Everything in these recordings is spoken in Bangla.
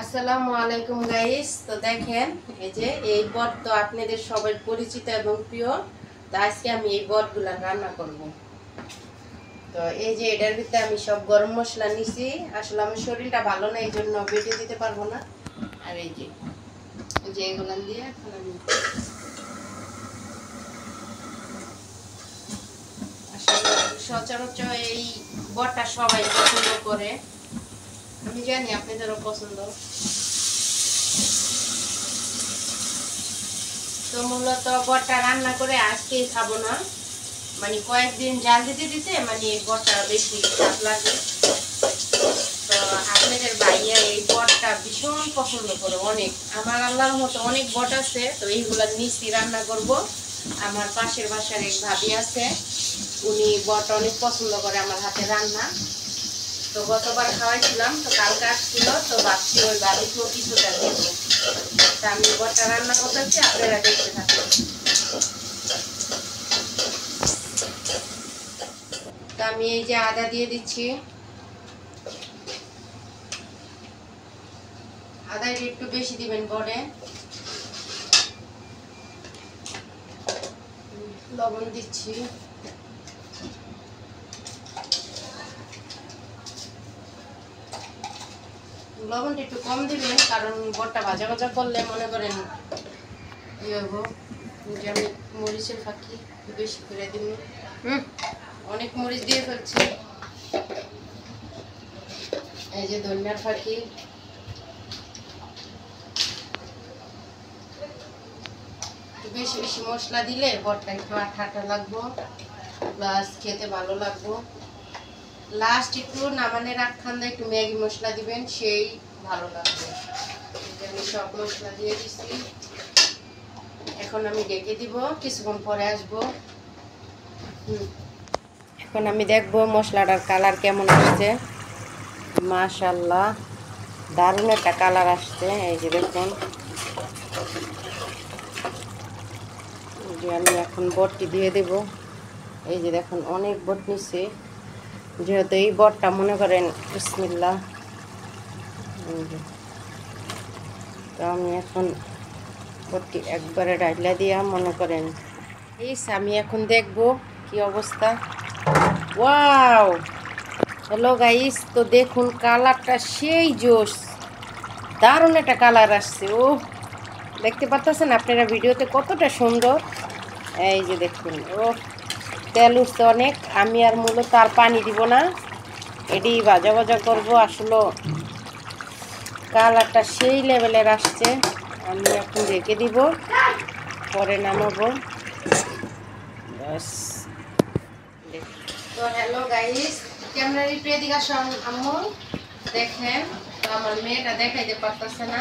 আসসালামু আলাইকুম গাইস। তো দেখেন এই যে এই বট তো আপনাদের সবাই পরিচিত এবং প্রিয়। তো আজকে আমি এই বটগুলা রান্না করব। তো এই যে এটার ভিতরে আমি সব গরম মশলা নিছি। আসলে আমার শরীরটা ভালো না, এই জন্য বেটে দিতে পারবো না। আর এই যে এগুলা দিয়ে এখন আমি আসলে সচরাচর এই বটটা সবাই পছন্দ করে, আমি জানি আপনাদেরও পছন্দ। তো মূলত বটটা রান্না করে আজকেই খাবো না, মানে কয়েকদিন জাল দিতে দিতে মানে এই বটটা বেশি স্বাদ লাগে। তো আপনাদের ভাইয়া এই বটটা ভীষণ পছন্দ করে অনেক। আমার আল্লাহর মতো অনেক বট আছে, তো এইগুলা নিচি রান্না করব। আমার পাশের বাসার এক ভাবি আছে, উনি বট অনেক পছন্দ করে আমার হাতে রান্না। তো গতবার খাওয়াইছিলাম, তো কালকে আসছিল, তো ভাবছি ওই ভাবিকেও কিছুটা দেবো। তা আমি বটটা রান্না করতেছি, আপনারা দেখতে থাকুন। তো আমি এই যে আদা দিয়ে দিচ্ছি, আদা একটু বেশি দিবেন পরে। লবণ দিচ্ছি, লবণটা একটু কম দিবেন, কারণ বটটা ভাজা ভাজা করলে মনে করেন কি হইব যে আমি মরিচের ফাঁকি বেশি করে দিব। অনেক মরিচ দিয়ে ফেলছি। এই যে ধনিয়ার ফাঁকি, বেশি বেশি মশলা দিলে বটটা একটু আঠা আঠা লাগবো, প্লাস খেতে ভালো লাগবো। লাস্ট একটু নামানোর রাখখান একটু ম্যাগি মশলা দিবেন, সেই ভালো লাগবে। আমি সব মশলা দিয়ে দিচ্ছি, এখন আমি ডেকে দিব, কিছুক্ষণ পরে আসবো। এখন আমি দেখবো মশলাটার কালার কেমন আসছে। মাশাআল্লাহ, দারুণ একটা কালার আসছে। এই যে দেখুন, যে আমি এখন বটটি দিয়ে দেব। এই যে দেখুন অনেক বট নিচ্ছে, যেহেতু এই বটটা মনে করেন বিসমিল্লাহ। তো আমি এখন বটটি একবারে ডাইলা দিয়া মনে করেন এই আমি এখন দেখব কি অবস্থা। ওয়াও, হ্যালো গাইস, তো দেখুন কালারটা সেই জোশ, দারুণ একটা কালার আসছে। ও দেখতে পাচ্ছেন আপনারা ভিডিওতে কতটা সুন্দর। এই যে দেখুন, ও তেল উঠছে অনেক। আমি আর মূলত আর পানি দিব না, এটি ভাজা ভাজা করবো। আসলে কালারটা সেই লেভেলের আসছে। আমি এখন রেখে দিব, পরে নামাবো। বাস। তো হ্যালো গাইস, ক্যামেরার একটু এদিকে আসুন আম্মু। দেখেন, তো আমার মেয়েটা দেখাইতে পারতেছে না,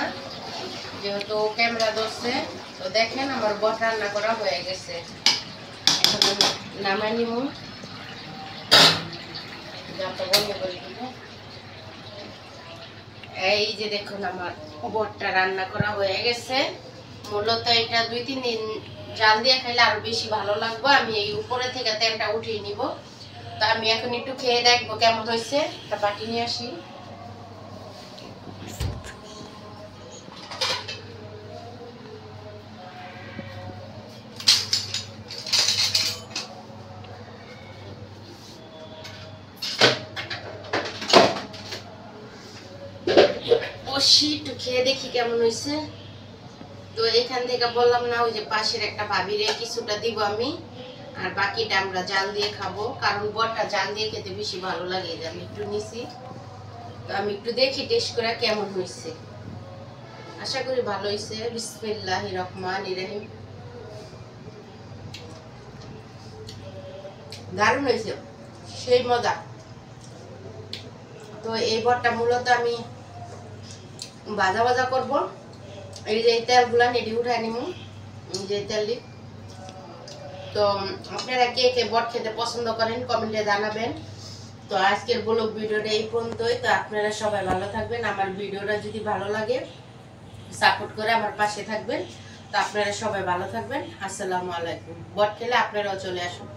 যেহেতু ক্যামেরা ধরছে। তো দেখেন আমার বট রান্না করা হয়ে গেছে। এখন আমি নামাই নিব, বন্ধ করে দিব। এই যে দেখুন আমার বটটা রান্না করা হয়ে গেছে। মূলত এটা 2-3 দিন জাল দিয়ে খাইলে আরো বেশি ভালো লাগবে। আমি এই উপরে থেকে তেলটা উঠিয়ে নিব। তো আমি এখন একটু খেয়ে দেখবো কেমন হয়েছে। একটা বাটি নিয়ে আসি। বসি একটু খেয়ে দেখি কেমন হয়েছে। তো এখান থেকে বললাম না, ওই যে পাশের একটা ভাবিরে কিছুটা দিব আমি, আর বাকিটা আমরা জাল দিয়ে খাবো, কারণ বটটা জাল দিয়ে খেতে বেশি ভালো লাগে। যে আমি একটু নিছি, তো আমি একটু দেখি টেস্ট করে কেমন হয়েছে। আশা করি ভালো হয়েছে। বিসমিল্লাহির রহমানির রহিম। দারুণ হয়েছে, সেই মজা। তো এই বটটা মূলত আমি ভাজা ভাজা করব। এই যে তেলগুলা নেড়ে উঠাই নিব, যে তেল। তো আপনারা কে কে বট খেতে পছন্দ করেন কমেন্টে জানাবেন। তো আজকের ব্লগ ভিডিওটা এই পর্যন্তই। তো আপনারা সবাই ভালো থাকবেন। আমার ভিডিওটা যদি ভালো লাগে সাপোর্ট করে আমার পাশে থাকবেন। তো আপনারা সবাই ভালো থাকবেন। আসসালামু আলাইকুম। বট খেলে আপনারাও চলে আসুন।